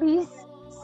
20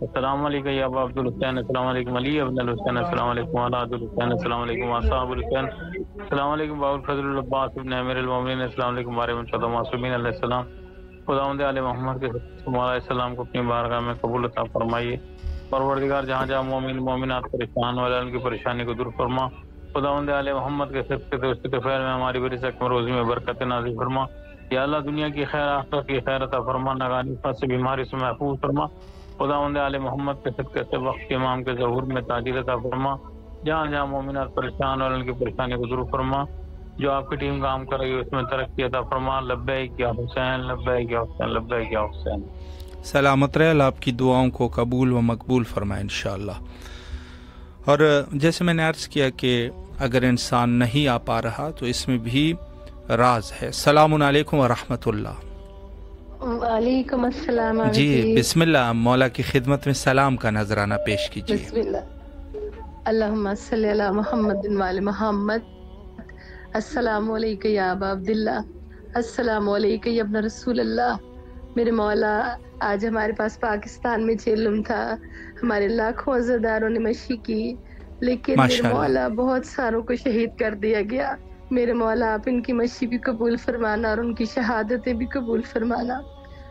السلام علیکم یا ابا عبدالحسین، السلام علیکم علی ابن الحسین، السلام علیکم علی عبدالحسین، السلام علیکم اصحاب الحسین، السلام علیکم بابو الفضل العباس ابن امیر المومنین، السلام علیکم بارے منشدہ معصومین علیہ السلام۔ خداوند علیہ محمد کے علیہ السلام کو اپنی بارگاہ میں قبول عطا فرمائیے۔ پروردگار جہاں جہاں مومن مومنات پریشان ہو رہے ہیں ان کی پریشانی کو دور فرما۔ خداوند علیہ محمد کے صدقے سے اس کے فعل میں ہماری بری رزق میں روزی میں برکت نازل فرما۔ یا اللہ دنیا کی خیر آخرت کی خیر عطا فرما، ناگہانی سے بیماری سے محفوظ فرما۔ خداوند علیہ محمد کے صدقے سے وقت کے امام کے ظہور میں تاجر عطا فرما۔ جہاں جہاں مومنات پریشان اور ان کی پریشانی کو دور فرما۔ جو آپ کی ٹیم کام کر رہی ہے اس میں ترقی عطا فرما۔ لبیک یا حسین، لبیک یا حسین، لبیک یا حسین۔ سلامت رہے، اللہ آپ کی دعاؤں کو قبول و مقبول فرمائے انشاءاللہ۔ اور جیسے میں نے عرض کیا کہ اگر انسان نہیں آ پا رہا تو اس میں بھی راز ہے۔ السلام علیکم ورحمۃ اللہ۔ وعلیکم السلام۔ جی بسم اللہ، مولا کی خدمت میں سلام کا نذرانہ پیش کیجیے۔ بسم اللہ۔ اللہم صلی علی محمد وعلی محمد۔ السلام علیکم یا ابا عبداللہ، السلام علیکم یا ابن رسول اللہ۔ میرے مولا، آج ہمارے پاس پاکستان میں چیلم تھا، ہمارے لاکھوں عزاداروں نے مشی کی، لیکن میرے مولا بہت ساروں کو شہید کر دیا گیا۔ میرے مولا آپ ان کی مشی بھی قبول فرمانا اور ان کی شہادتیں بھی قبول فرمانا۔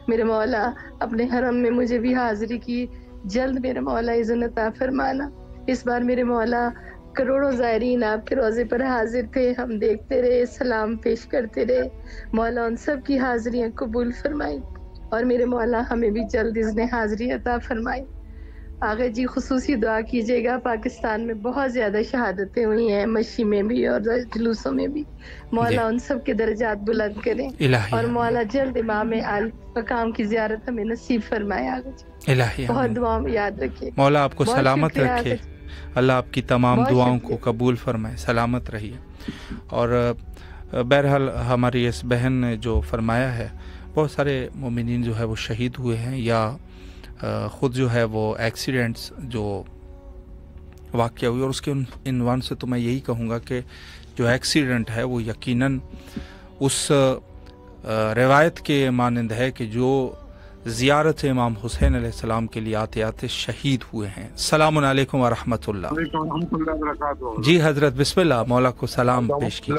میرے مولا اپنے حرم میں مجھے بھی حاضری کی جلد میرے مولا اذن عطا فرمانا۔ اس بار میرے مولا کروڑوں زائرین آپ کے روزے پر حاضر تھے، ہم دیکھتے رہے، سلام پیش کرتے رہے۔ مولا ان سب کی حاضریاں قبول فرمائی اور میرے مولا ہمیں بھی جلد اذن حاضری عطا فرمائی۔ آگے جی خصوصی دعا کیجیے گا، پاکستان میں بہت زیادہ شہادتیں ہوئی ہیں، مشی میں بھی اور جلوسوں میں بھی۔ مولا ان سب کے درجات بلند کریں اور مولا جلد امام عالی مقام کی زیارت ہمیں نصیب فرمائے۔ آگے جی بہت دعاؤں میں یاد رکھیے، مولا آپ کو سلامت رکھے، اللہ آپ کی تمام دعاؤں کو قبول فرمائے، سلامت رہیے۔ اور بہرحال ہماری اس بہن نے جو فرمایا ہے، بہت سارے مومنین جو ہے وہ شہید ہوئے ہیں یا خود جو ہے وہ ایکسیڈنٹس جو واقعہ ہوئی، اور اس کے عنوان سے تو میں یہی کہوں گا کہ جو ایکسیڈنٹ ہے وہ یقیناً اس روایت کے مانند ہے کہ جو زیارت امام حسین علیہ السلام کے لیے آتے آتے شہید ہوئے ہیں۔ السلام علیکم ورحمۃ اللہ۔ جی حضرت بسم اللہ، مولا کو سلام پیش کیجیے۔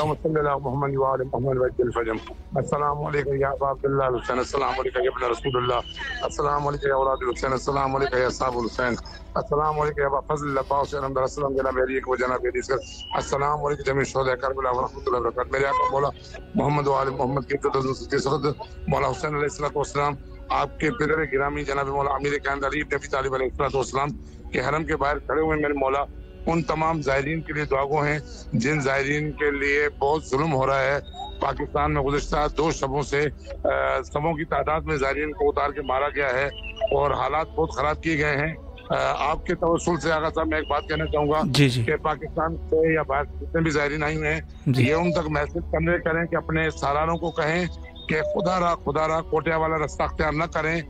السلام علیکم یا ابا عبداللہ الحسین، السلام علیکم یا ابن رسول اللہ، السلام علیکم یا اولاد الحسین، السلام علیکم یا اصحاب الحسین، السلام علیکم یا ابا فضل العباس رحمۃ اللہ جناب علی و جناب علی، السلام علیکم جمیع شہداء کربلا ورحمۃ اللہ وبرکاتہ۔ میرے آقا مولا محمد و آل محمد کی مولا حسین علیہ السلام آپ کے پدر گرامی جناب مولا امیر کائنات علی بن ابی طالب علیہ السلام کے حرم کے باہر کھڑے ہوئے میرے مولا ان تمام زائرین کے لیے دعا گو ہیں جن زائرین کے لیے بہت ظلم ہو رہا ہے۔ پاکستان میں گزشتہ 2 شبوں سے سبوں کی تعداد میں زائرین کو اتار کے مارا گیا ہے اور حالات بہت خراب کیے گئے ہیں۔ آپ کے توسل سے آغا صاحب میں ایک بات کہنا چاہوں گا کہ پاکستان سے یا باہر جتنے بھی زائرین آئے ہوئے ہیں یہ ان تک میسج کنوے کریں کہ اپنے سالاروں کو کہیں کہ خدا را کوٹیا والا رستہ اختیار نہ کریں۔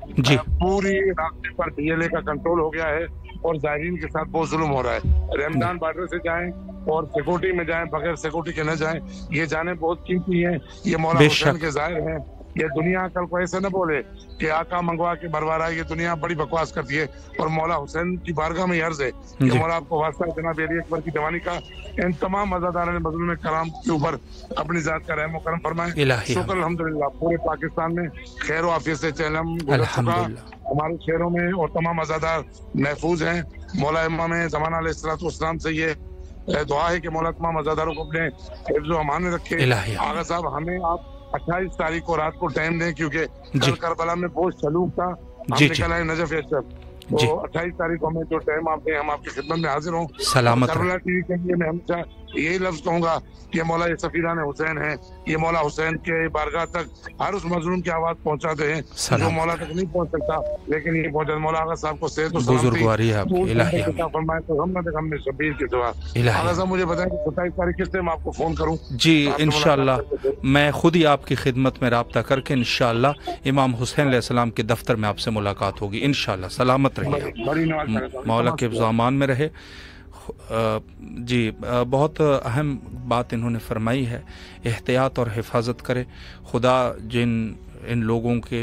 پوری راستے پر DLA کا کنٹرول ہو گیا ہے اور زائرین کے ساتھ بہت ظلم ہو رہا ہے۔ رمضان بارڈر سے جائیں اور سیکورٹی میں جائیں، بغیر سیکورٹی کے نہ جائیں، یہ جانیں بہت قیمتی ہیں، یہ مولا حسین کے ظاہر ہیں۔ یہ دنیا کل کو ایسے نہ بولے کہ آقا منگوا کے بھروا رہا ہے، یہ دنیا بڑی بکواس کرتی ہے اور مولا حسین کی بارگاہ میں عرض ہے کہ مولا آپ کو واسطہ جناب علی اکبر کی دیوانی کا ان تمام عزاداروں نے مظلوم کرام کے اوپر اپنی ذات کا رحم و کرم فرمائے۔ شکر الحمدللہ پورے پاکستان میں خیر و عافیت سے چلم گزر چکا، ہمارے شہروں میں اور تمام عزادار محفوظ ہیں۔ مولا امام زمانہ علیہ السلام سے یہ دعا ہے کہ مولا تمام عزاداروں کو اپنے حفظ و امان میں رکھے۔ آغا صاحب ہمیں آپ 28 تاریخ کو رات کو ٹائم دیں کیونکہ کل کربلا میں بہت سلوک تھا، ہم نکل آئے نجف اشرف، تو 28 تاریخ کو ہمیں جو ٹائم آپ دیں ہم آپ کی خدمت میں حاضر ہوں۔ کربلا ٹی وی کے لیے میں ہمیشہ یہی لفظ کہوں گا کہ مولا یہ سفیران حسین ہیں، یہ مولا حسین کے بارگاہ تک ہر اس مظلوم کی آواز پہنچاتے ہیں جو مولا تک نہیں پہنچ سکتا، لیکن یہ پہنچا۔ مولا آغا صاحب کو صحت و سلامتی فرمائے تو ہم نے شبیر کی دعا۔ آغا صاحب مجھے بتائیں کہ 27 تاریخ کس ٹائم آپ کو فون کروں؟ جی انشاءاللہ میں خود ہی آپ کی خدمت میں رابطہ کر کے انشاءاللہ امام حسین علیہ السلام کے دفتر میں آپ سے ملاقات ہوگی انشاءاللہ۔ سلامت رہیے، مولا کے حفظ و امان میں رہے۔ جی بہت اہم بات انہوں نے فرمائی ہے، احتیاط اور حفاظت کرے۔ خدا ان لوگوں کے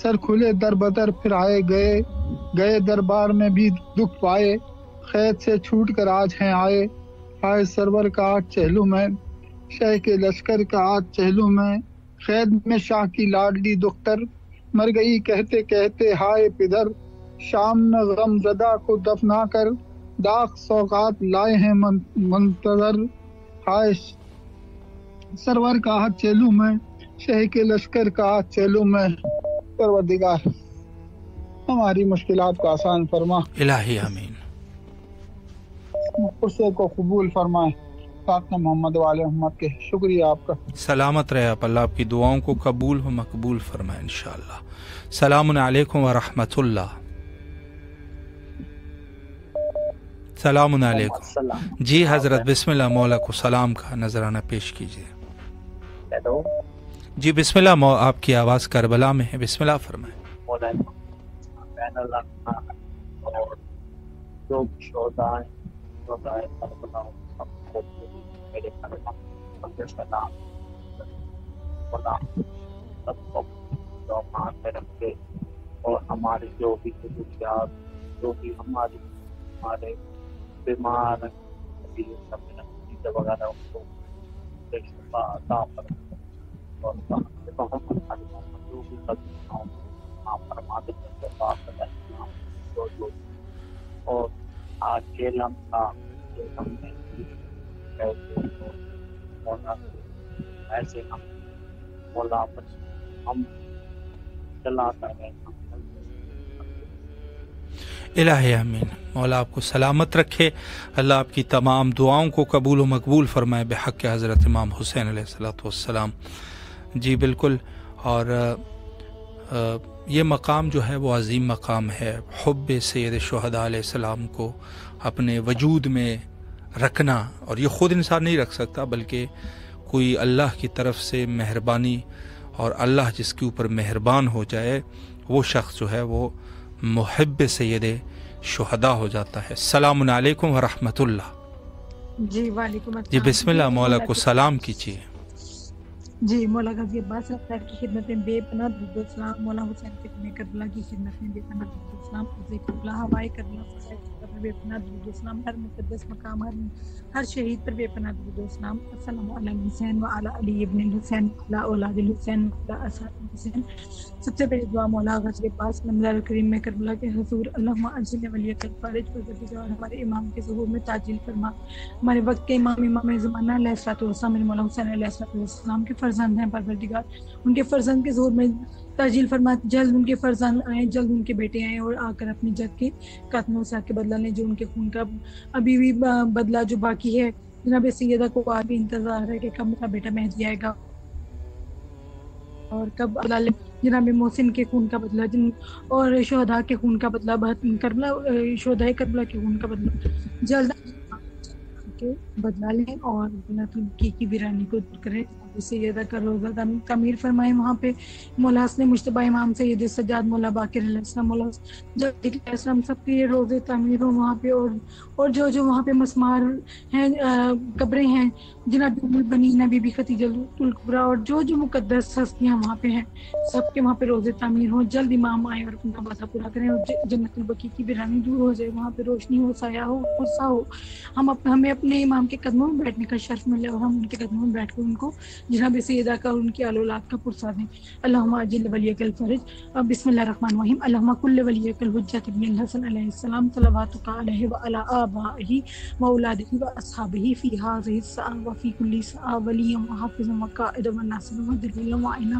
سر کھلے در بدر پھر آئے گئے دربار میں بھی دکھ پائے، قید سے چھوٹ کر آج ہیں آئے، ہائے سرور کا آج چہلو میں، شہ کے لشکر کا آج چہلو میں، قید میں شاہ کی لاڈلی دختر مر گئی کہتے کہتے ہائے پدر، شام میں غم زدہ کو دفنا کر داغ سوغات لائے ہیں منتظر، ہائے سرور کا آج چہلو میں، شہ کے لشکر کا آج چہلو میں، پروردگار ہماری مشکلات کو آسان فرما، الہی آمین، غصے کو قبول فرمائے، ساتھ محمد والے محمد کے شکریہ آپ کا۔ سلامت رہے آپ، اللہ آپ کی دعاؤں کو قبول و مقبول فرمائے انشاءاللہ۔ السلام علیکم ورحمۃ اللہ۔ السلام علیکم جی حضرت، بسم اللہ، مولا کو سلام کا نذرانہ پیش کیجیے۔ ہیلو جی بسم اللہ، آپ کی آواز کربلا میں ہے، بسم اللہ فرمائیں۔ بین اللہ اور جو شہداء کربلا سب کو میرے سلام سب کو مان میں رکھے، اور ہماری جو بھی ضروریات، جو بھی ہمارے بیمار چیزیں وغیرہ ان کو شفا عطا فرمائے، اور جو بھی فرما دیتے اور آج جیلم کا ہم نے ایسے ہم مولا پر ہم چلاتا ہے۔ الہی آمین، مولا آپ کو سلامت رکھے، اللہ آپ کی تمام دعاؤں کو قبول و مقبول فرمائے بحق حضرت امام حسین علیہ الصلوۃ والسلام۔ جی بالکل، اور یہ مقام جو ہے وہ عظیم مقام ہے، حب سید شہداء علیہ السلام کو اپنے وجود میں رکھنا، اور یہ خود انسان نہیں رکھ سکتا بلکہ کوئی اللہ کی طرف سے مہربانی، اور اللہ جس کے اوپر مہربان ہو جائے وہ شخص جو ہے وہ محب سید شہداء ہو جاتا ہے۔ السلام علیکم ورحمۃ اللہ۔ جی وعلیکم السلام۔ جی بسم اللہ، مولا کو سلام کیجیے۔ جی مولا غازی عباس صاحب کی خدمت میں بے پناہ درود و سلام، مولا حسین فاطمی کربلا کی خدمت میں بے پناہ درود و سلام، عزیز کربلا ہوائے کربلا پر بے پناہ درود و سلام، ہر مقدس مقام، ہر شہید پر بے پناہ درود و سلام۔ السلام علی الحسین وعلی علی ابن الحسین وعلی اولاد الحسین وعلی اصحاب الحسین۔ سب سے پہلی دعا مولا غازی عباس نمبر کریم میں کربلا کے حضور، اللہم اجل ولیک الفارج، پروردگار ہمارے امام کے ظہور میں تعجیل فرما، ہمارے وقت کے امام زمانہ علیہ الصلوۃ والسلام مولا حسین علیہ الصلوۃ والسلام کے فرزند ہیں، پروردگار ان کے فرزند کے ظہور میں تعجیل فرما، جلد ان کے فرزند آئیں، جلد ان کے بیٹے آئیں اور آ کر اپنی جد کے قاتل صاحب کے بدلہ لیں، جو ان کے خون کا ابھی بھی بدلہ جو باقی ہے۔ جناب سیدہ کو آج بھی انتظار ہے کہ کب میرا بیٹا مہدی آئے گا اور کب بدلہ لیں جناب محسن کے خون کا بدلہ، اور شہداء کے خون کا بدلہ، کربلا شہداء کربلا کے خون کا بدلہ جلد کے بدلا لیں، اور کی ویرانی کو دور کریں، سیدہ کا روزہ تعمیر فرمائیں وہاں پہ، مولا حسن مجتبی امام سید سجاد مولا باقر علیہ السلام، مولا جلد علیہ السلام سب کے روزے تعمیر ہوں وہاں پہ، اور جو وہاں پہ مسمار ہیں، قبریں ہیں جناب بنی نبی بی خدیجہ الکبریٰ، اور جو مقدس ہستیاں وہاں پہ ہیں سب کے وہاں پہ روزے تعمیر ہوں، جلد امام آئے اور اپنا وعدہ پورا کریں، اور جنت البقیع کی ویرانی دور ہو جائے، وہاں پہ روشنی ہو، سایہ ہو، غصہ ہو، ہمیں اپنے امام کے قدموں میں بیٹھنے کا شرف ملے، اور ہم ان کے قدموں میں بیٹھ کر ان کو جناب سیدہ کا اور ان کی اولاد کا پرسا دیں۔ اللہم اجل ولیک الفرج۔ بسم اللہ الرحمن الرحیم۔ اللہم کل ولیک الحجۃ ابن الحسن علیہ السلام صلواتک علیہ وعلی آبائہ واولادہ واصحابہ فی ہذہ الساعۃ وفی کل ساعۃ ولی وحافظ وقائد وناصر ودلیل وعینا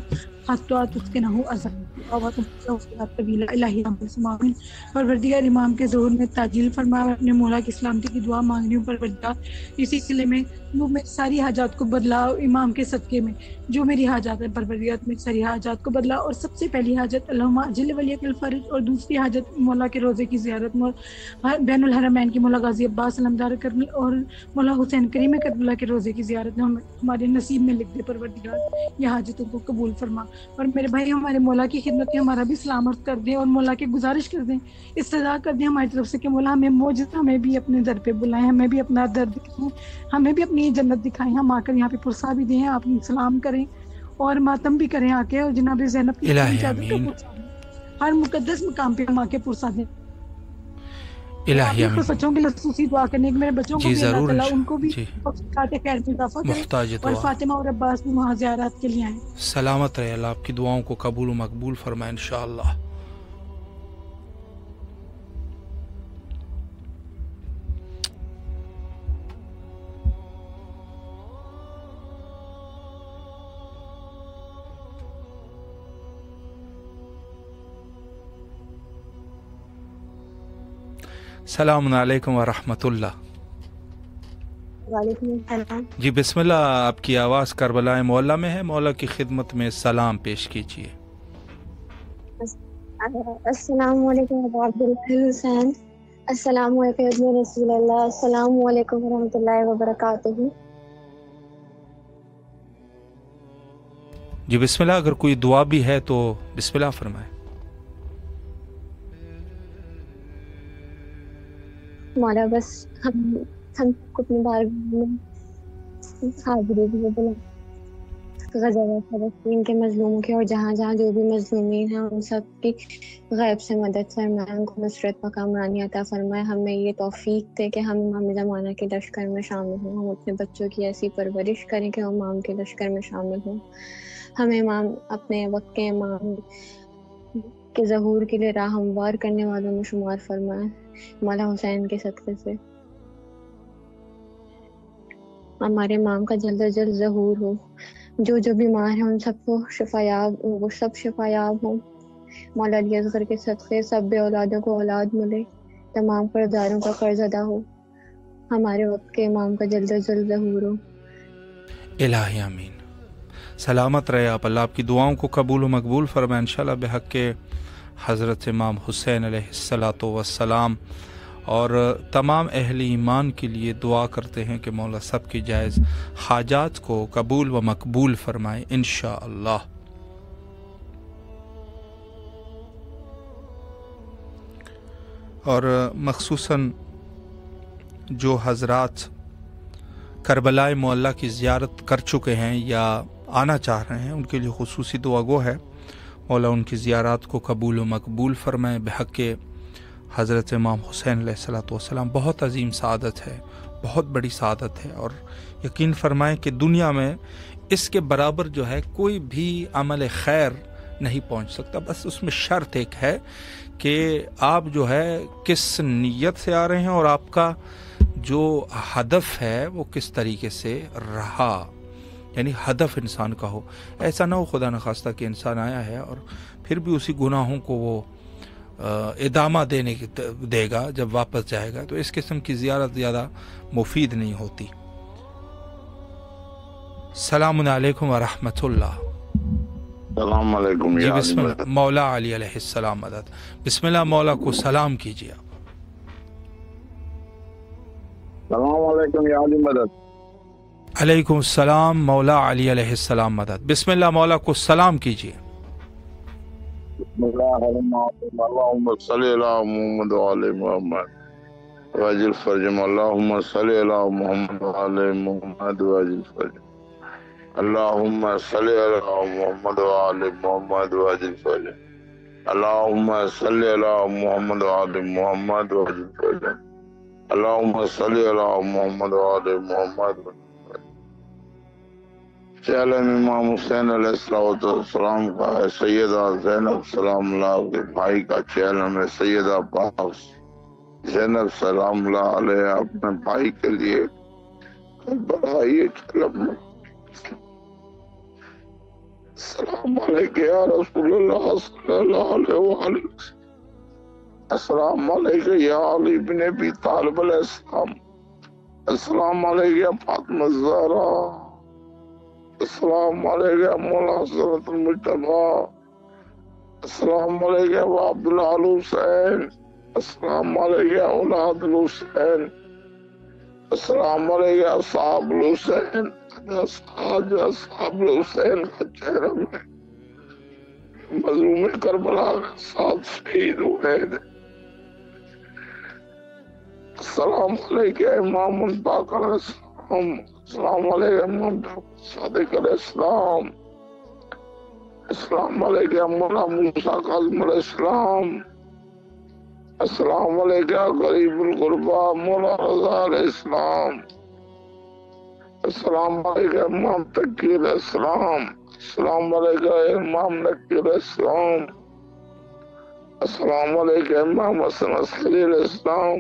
حتی تسکنہ ارضک وتمتعہ طویلا۔ الہی رب السماوات، پروردگار امام کے ظہور میں تعجیل فرما، اپنے مولا کی سلامتی کی دعا مانگ رہی ہوں پروردگار، اسی سلسلے میں وہ میری ساری حاجات کو بدلا امام کے صدقے میں، جو میری حاجات ہے پروردگار میری ساری حاجات کو بدلا، اور سب سے پہلی حاجت اللہم اجل ولیک الفرج، اور دوسری حاجت مولا کے روزے کی زیارت، بین الحرمین کی مولا غازی عباس علمدار کربلا اور مولا حسین کریم کربلا کے روزے کی زیارت ہمارے نصیب میں لکھ دے پروردگار، یہ حاجتوں کو قبول فرما، اور میرے بھائی ہمارے مولا کی خدمت میں ہمارا بھی سلام عرض کر دیں، اور مولا کی گزارش کر دیں، استدعا کر دیں ہماری طرف سے کہ مولا ہمیں معجزہ، ہمیں بھی اپنے در پہ بلائیں، ہمیں بھی اپنا در دکھائیں، ہمیں بھی اپنی جنت دکھائیں، ہم آ کر یہاں پہ پرسا بھی دیں، آپ سلام کریں اور ماتم بھی کریں آ کے، اور جناب زینب کی الہی آمین۔ ہر مقدس مقام پہ ماں کے پرساد ہیں. الہی آمین. بچوں کے لیے خصوصی دعا کرنے کی، میرے بچوں کو جی بھی اللہ ضرور تعالیٰ ان کو بھی جی خیر میں اضافہ کرے، محتاج اور دعا. فاطمہ اور عباس بھی وہاں زیارت کے لیے آئیں. سلامت رہے، اللہ آپ کی دعاؤں کو قبول و مقبول فرمائے انشاءاللہ. السلام علیکم ورحمۃ اللہ. وعلیکم السلام. جی بسم اللہ، آپ کی آواز کربلا مولا میں ہے، مولا کی خدمت میں سلام پیش کیجیے. السلام علیکم ابو عبدالحسین. السلام علیکم ابن رسول اللہ. السلام علیکم ورحمۃ اللہ وبرکاتہ. جی بسم اللہ، اگر کوئی دعا بھی ہے تو بسم اللہ فرمائے. مولا بس ہم کو اپنی بارگاہ میں حاضری بھی بلا غزہ فلسطین کے مظلوموں کی، اور جہاں جہاں جو بھی مظلومین ہیں ان سب کی غیب سے مدد فرمائے، ان کو نصرت و کامرانی عطا فرمائے. ہمیں یہ توفیق دے کہ ہم امام زمانہ کے لشکر میں شامل ہوں، ہم اپنے بچوں کی ایسی پرورش کریں کہ وہ امام کے لشکر میں شامل ہوں. ہمیں امام اپنے وقت کے امام کے ظہور کے لیے راہ ہموار کرنے والوں میں شمار فرمائے مولا حسین کے صدقے سے. ہمارے امام کا جلد از جلد ظہور ہو، جو بیمار ہیں ان سب کو شفایاب، وہ سب شفایاب ہوں. مولا علی اصغر کے صدقے سب بے اولادوں کو اولاد ملے، تمام قرضداروں کا قرض ادا ہو. ہمارے وقت کے امام کا جلد از جلد ظہور ہو. الہی آمین. سلامت رہے آپ، اللہ آپ کی دعاؤں کو قبول و مقبول فرمائے انشاءاللہ بحق کے حضرت امام حسین علیہ الصلاۃ والسلام. اور تمام اہل ایمان کے لیے دعا کرتے ہیں کہ مولا سب کی جائز حاجات کو قبول و مقبول فرمائے انشاءاللہ. اور مخصوصاً جو حضرات کربلا معلیٰ کی زیارت کر چکے ہیں یا آنا چاہ رہے ہیں ان کے لیے خصوصی دعا گو ہے، مولا ان کی زیارات کو قبول و مقبول فرمائے بحق کے حضرت امام حسین علیہ الصلاۃ والسلام. بہت عظیم سعادت ہے، بہت بڑی سعادت ہے، اور یقین فرمائیں کہ دنیا میں اس کے برابر جو ہے کوئی بھی عمل خیر نہیں پہنچ سکتا. بس اس میں شرط ایک ہے کہ آپ جو ہے کس نیت سے آ رہے ہیں اور آپ کا جو ہدف ہے وہ کس طریقے سے رہا، یعنی ہدف انسان کا ہو. ایسا نہ ہو خدا نخواستہ کہ انسان آیا ہے اور پھر بھی اسی گناہوں کو وہ ادامہ دے گا جب واپس جائے گا، تو اس قسم کی زیارت زیادہ مفید نہیں ہوتی. السلام علیکم ورحمۃ اللہ. السلام علیکم. جی بسم اللہ. مولا علی علیہ السلام مدد. بسم اللہ، مولا کو سلام کیجیے آپ. السلام علیکم یا علی مدد. علیکم السلام، مولا علی علیہ السلام مدد. بسم اللہ، مولا کو سلام کیجیے. بسم اللہ اللہم صلی علی محمد وعلی محمد واجل فرجم. اللہم صلی علی محمد وعلی محمد واجل فرجم. اللہم صلی علی محمد وعلی محمد واجل فرجم. اللہم صلی علی محمد وعلی محمد واجل فرجم. اللہم صلی علی محمد وعلی محمد. چیلم امام حسین علیہ السلام کا ہے، سیدہ زینب سلام اللہ کے بھائی کا چیلم ہے. سیدہ پاک زینب سلام اللہ علیہ اپنے بھائی کے لیے بڑھائیے چیلم. السلام علیکم یا رسول اللہ صلی اللہ علیہ وآلہ وسلم. السلام علیکم یا علی بن ابی طالب علیہ السلام. السلام علیکم یا فاطمہ الزہرا. السلام علیکم مولا حضرت المجتبی. السلام علیکم عبداللہ حسین. السلام علیکم اولاد الحسین. السلام علیکم اصحاب الحسین. اصحاب الحسین کا چہرہ میں مظلوم کربلا کے ساتھ شہید ہوئے. السلام علیکم امام پاک علیہ السلام. السلام علیکم امام صادق علیہ السلام. السلام علیکم یا مولا موسیٰ کاظم علیہ السلام. السلام علیکم یا قریب القربا مولا رضا علیہ السلام. السلام علیکم یا امام تقی علیہ السلام. السلام علیکم یا امام نقی علیہ السلام. السلام علیکم یا امام حسن عسکری علیہ السلام.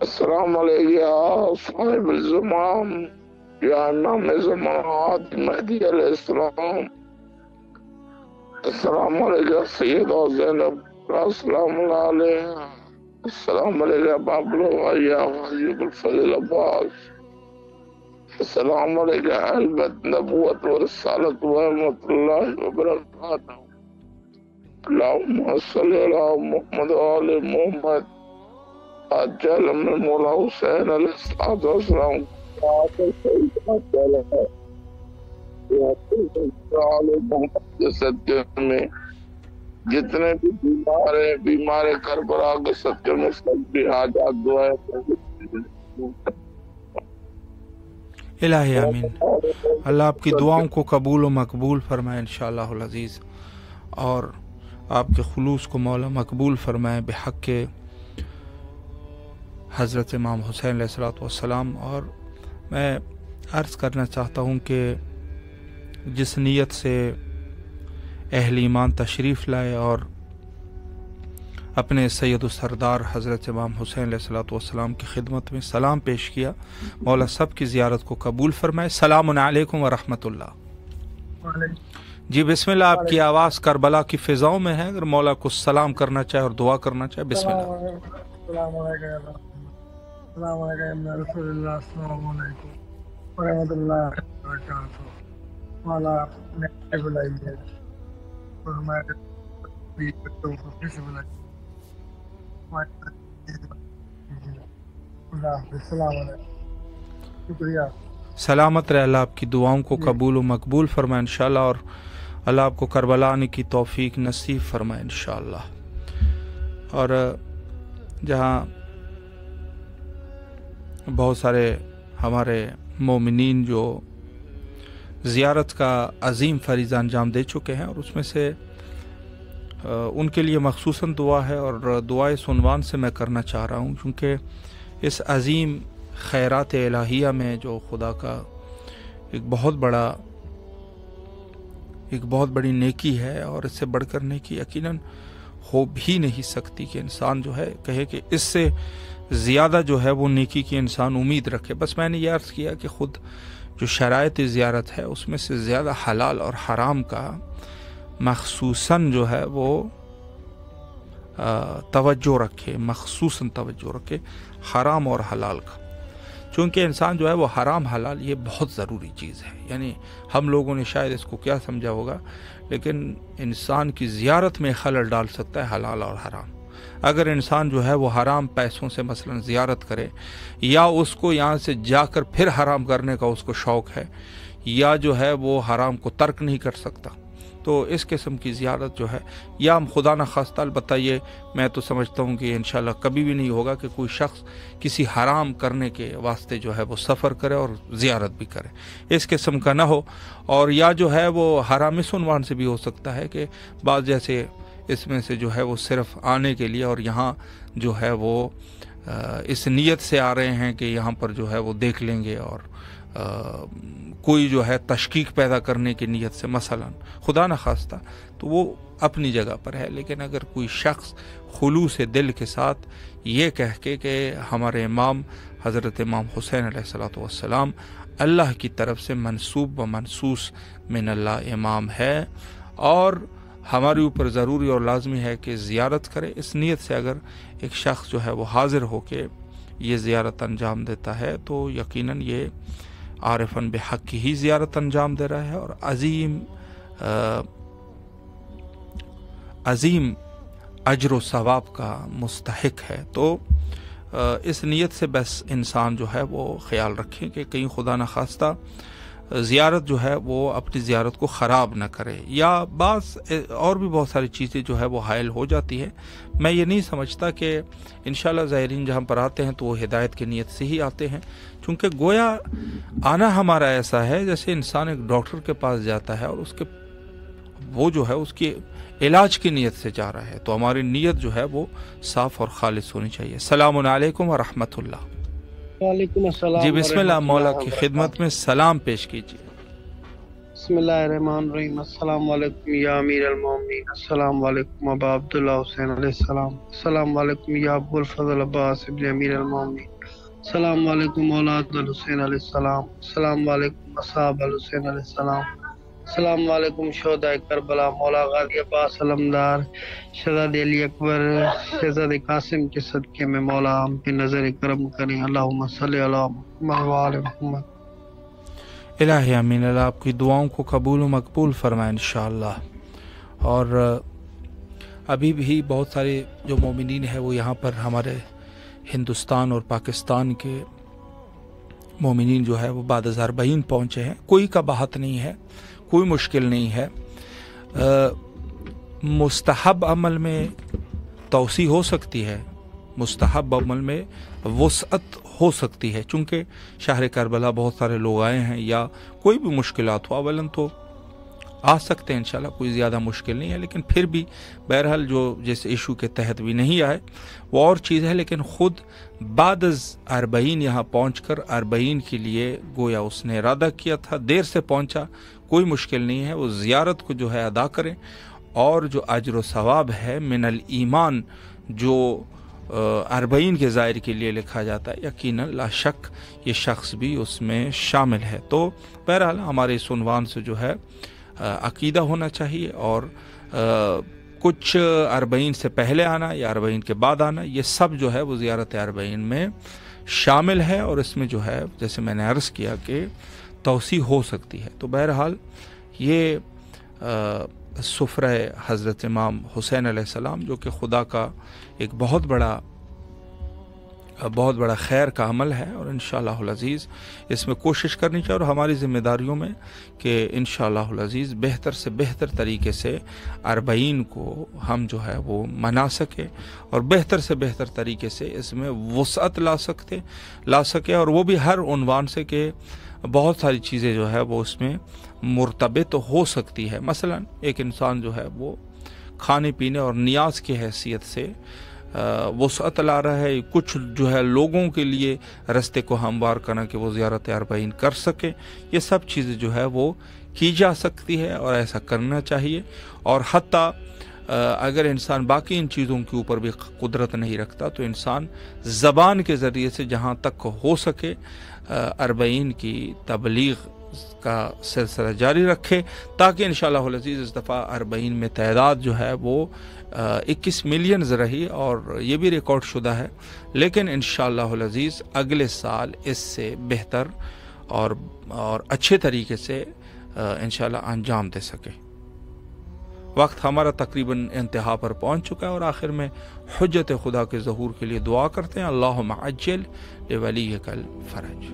السلام علیکم یا صاحب الزمان یا امام زمانات مہدی علیہ السلام. السلام علیکم سیدہ زینب السلام علیہ. السلام علیکم بابلو یا غازی الفضل عباس. السلام علیکم اہل بیت نبوت و رسالت و رحمت اللہ وبرکاتہ. اللہم صلی علی محمد و آل محمد. اجل من مولا حسین علیہ السلام صدقے میں جتنے بھی بیمار کربلا کے صدقے میں سب بھی حاجات دعائیں. الہی آمین. اللہ آپ کی دعاؤں کو قبول و مقبول فرمائے انشاءاللہ العزیز، اور آپ کے خلوص کو مولا مقبول فرمائے بحق کے حضرت امام حسین علیہ الصلوۃ والسلام. اور میں عرض کرنا چاہتا ہوں کہ جس نیت سے اہل ایمان تشریف لائے اور اپنے سید السردار حضرت امام حسین علیہ الصلوۃ والسلام کی خدمت میں سلام پیش کیا، مولا سب کی زیارت کو قبول فرمائے. السلام علیکم ورحمۃ اللہ. جی بسم اللہ. آپ کی آواز کربلا کی فضاؤں میں ہے، اگر مولا کو سلام کرنا چاہے اور دعا کرنا چاہے بسم اللہ. السلام علیکم. السلام علیکم رسول اللہ. السلام علیکم ورحمۃ اللہ وبرکاتہ. مولا نے بلائی ہے اور ہمارے بچوں کو پھر سے بلائی. السلام علیکم. شکریہ. سلامت رہے. اللہ آپ کی دعاؤں کو قبول و مقبول فرمائے انشاءاللہ، اور اللہ آپ کو کربلا آنے کی توفیق نصیب فرمائے انشاءاللہ. اور جہاں بہت سارے ہمارے مومنین جو زیارت کا عظیم فریضہ انجام دے چکے ہیں، اور اس میں سے ان کے لیے مخصوصاً دعا ہے، اور دعا اس عنوان سے میں کرنا چاہ رہا ہوں کیونکہ اس عظیم خیرات الہیہ میں جو خدا کا ایک بہت بڑی نیکی ہے، اور اس سے بڑھ کر نیکی یقیناً ہو بھی نہیں سکتی کہ انسان جو ہے کہے کہ اس سے زیادہ جو ہے وہ نیکی کی انسان امید رکھے. بس میں نے یہ عرض کیا کہ خود جو شرائط زیارت ہے اس میں سے زیادہ حلال اور حرام کا مخصوصاً جو ہے وہ توجہ رکھے، مخصوصاً توجہ رکھے حرام اور حلال کا. چونکہ انسان جو ہے وہ حرام حلال یہ بہت ضروری چیز ہے. یعنی ہم لوگوں نے شاید اس کو کیا سمجھا ہوگا، لیکن انسان کی زیارت میں خلل ڈال سکتا ہے حلال اور حرام. اگر انسان جو ہے وہ حرام پیسوں سے مثلا زیارت کرے، یا اس کو یہاں سے جا کر پھر حرام کرنے کا اس کو شوق ہے، یا جو ہے وہ حرام کو ترک نہیں کر سکتا، تو اس قسم کی زیارت جو ہے، یا ہم خدا نخواستہ، البتہ یہ میں تو سمجھتا ہوں کہ انشاءاللہ کبھی بھی نہیں ہوگا کہ کوئی شخص کسی حرام کرنے کے واسطے جو ہے وہ سفر کرے اور زیارت بھی کرے، اس قسم کا نہ ہو. اور یا جو ہے وہ حرام اس عنوان سے بھی ہو سکتا ہے کہ بعض جیسے اس میں سے جو ہے وہ صرف آنے کے لیے اور یہاں جو ہے وہ اس نیت سے آ رہے ہیں کہ یہاں پر جو ہے وہ دیکھ لیں گے، اور کوئی جو ہے تشکیک پیدا کرنے کی نیت سے مثلا خدا نخواستہ، تو وہ اپنی جگہ پر ہے. لیکن اگر کوئی شخص خلوص دل کے ساتھ یہ کہہ کے کہ ہمارے امام حضرت امام حسین علیہ الصلوۃ والسلام اللہ کی طرف سے منسوب و منسوس من اللہ امام ہے، اور ہمارے اوپر ضروری اور لازمی ہے کہ زیارت کرے، اس نیت سے اگر ایک شخص جو ہے وہ حاضر ہو کے یہ زیارت انجام دیتا ہے تو یقیناً یہ عارفاً بحق کی ہی زیارت انجام دے رہا ہے، اور عظیم اجر و ثواب کا مستحق ہے. تو اس نیت سے بس انسان جو ہے وہ خیال رکھیں کہ کہیں خدا نخواستہ زیارت جو ہے وہ اپنی زیارت کو خراب نہ کرے، یا بعض اور بھی بہت ساری چیزیں جو ہے وہ حائل ہو جاتی ہے. میں یہ نہیں سمجھتا کہ انشاءاللہ زائرین جہاں پر آتے ہیں تو وہ ہدایت کی نیت سے ہی آتے ہیں، چونکہ گویا آنا ہمارا ایسا ہے جیسے انسان ایک ڈاکٹر کے پاس جاتا ہے اور اس کے وہ جو ہے اس کی علاج کی نیت سے جا رہا ہے، تو ہماری نیت جو ہے وہ صاف اور خالص ہونی چاہیے۔ السلام علیکم ورحمۃ اللہ۔ وعلیکم السلام۔ جی بسم اللہ، مولا کی خدمت میں سلام پیش کیجیے۔ بسم اللہ الرحمن الرحیم۔ السلام علیکم یا امیر المومنین، السلام علیکم ابا عبداللہ حسین علیہ السلام، السلام علیکم یا ابو الفضل عباس ابن امیر المومنین، السلام علیکم اولاد الحسین علیہ السلام، السلام علیکم اصحاب الحسین علیہ السلام، السلام علیکم شہداء کربلا، مولا غازی عباس علمدار، شہزاد علی اکبر، شہزاد قاسم کے صدقے میں مولا ہم پہ نظر کرم کریں۔ اللہم صلی علی محمد وعلی محمد۔ الہی امین، اللہ آپ کی دعاؤں کو قبول و مقبول فرمائے انشاءاللہ۔ اور ابھی بھی بہت سارے جو مومنین ہیں وہ یہاں پر ہمارے ہندوستان اور پاکستان کے مومنین جو ہے وہ بعد از 40 پہنچے ہیں، کوئی کا بہت نہیں ہے، کوئی مشکل نہیں ہے۔ مستحب عمل میں توسیع ہو سکتی ہے، مستحب عمل میں وسعت ہو سکتی ہے، چونکہ شہر کربلا بہت سارے لوگ آئے ہیں یا کوئی بھی مشکلات ہو، اولاً تو آ سکتے ہیں انشاءاللہ، کوئی زیادہ مشکل نہیں ہے، لیکن پھر بھی بہرحال جو جس ایشو کے تحت بھی نہیں آئے وہ اور چیز ہے، لیکن خود بعد از 40 یہاں پہنچ کر 40 کے لیے گویا اس نے ارادہ کیا تھا، دیر سے پہنچا، کوئی مشکل نہیں ہے، وہ زیارت کو جو ہے ادا کریں، اور جو اجر و ثواب ہے من الایمان جو 40 کے زائر کے لیے لکھا جاتا ہے، یقیناً لا شک یہ شخص بھی اس میں شامل ہے۔ تو بہرحال ہمارے اس عنوان سے جو ہے عقیدہ ہونا چاہیے، اور کچھ 40 سے پہلے آنا یا 40 کے بعد آنا، یہ سب جو ہے وہ زیارت 40 میں شامل ہے، اور اس میں جو ہے جیسے میں نے عرض کیا کہ توسیع ہو سکتی ہے۔ تو بہرحال یہ سفرہ حضرت امام حسین علیہ السلام جو کہ خدا کا ایک بہت بڑا خیر کا عمل ہے، اور انشاءاللہ العزیز اس میں کوشش کرنی چاہیے، اور ہماری ذمہ داریوں میں کہ انشاءاللہ العزیز بہتر سے بہتر طریقے سے 40 کو ہم جو ہے وہ منا سکے، اور بہتر سے بہتر طریقے سے اس میں وسعت لا سکے، اور وہ بھی ہر عنوان سے کہ بہت ساری چیزیں جو ہے وہ اس میں مرتبط ہو سکتی ہے۔ مثلا ایک انسان جو ہے وہ کھانے پینے اور نیاز کی حیثیت سے وسعت لا رہا ہے، کچھ جو ہے لوگوں کے لیے رستے کو ہموار کرنا کہ وہ زیارت 40 کر سکے، یہ سب چیزیں جو ہے وہ کی جا سکتی ہے، اور ایسا کرنا چاہیے۔ اور حتیٰ اگر انسان باقی ان چیزوں کے اوپر بھی قدرت نہیں رکھتا تو انسان زبان کے ذریعے سے جہاں تک ہو سکے 40 کی تبلیغ کا سلسلہ جاری رکھے، تاکہ انشاءاللہ العزیز اس دفعہ 40 میں تعداد جو ہے وہ 21 ملین رہی، اور یہ بھی ریکارڈ شدہ ہے، لیکن انشاءاللہ العزیز اگلے سال اس سے بہتر اور اچھے طریقے سے انشاءاللہ انجام دے سکے۔ وقت ہمارا تقریباً انتہا پر پہنچ چکا ہے، اور آخر میں حجت خدا کے ظہور کے لیے دعا کرتے ہیں، اللہم عجل لولیک الفرج۔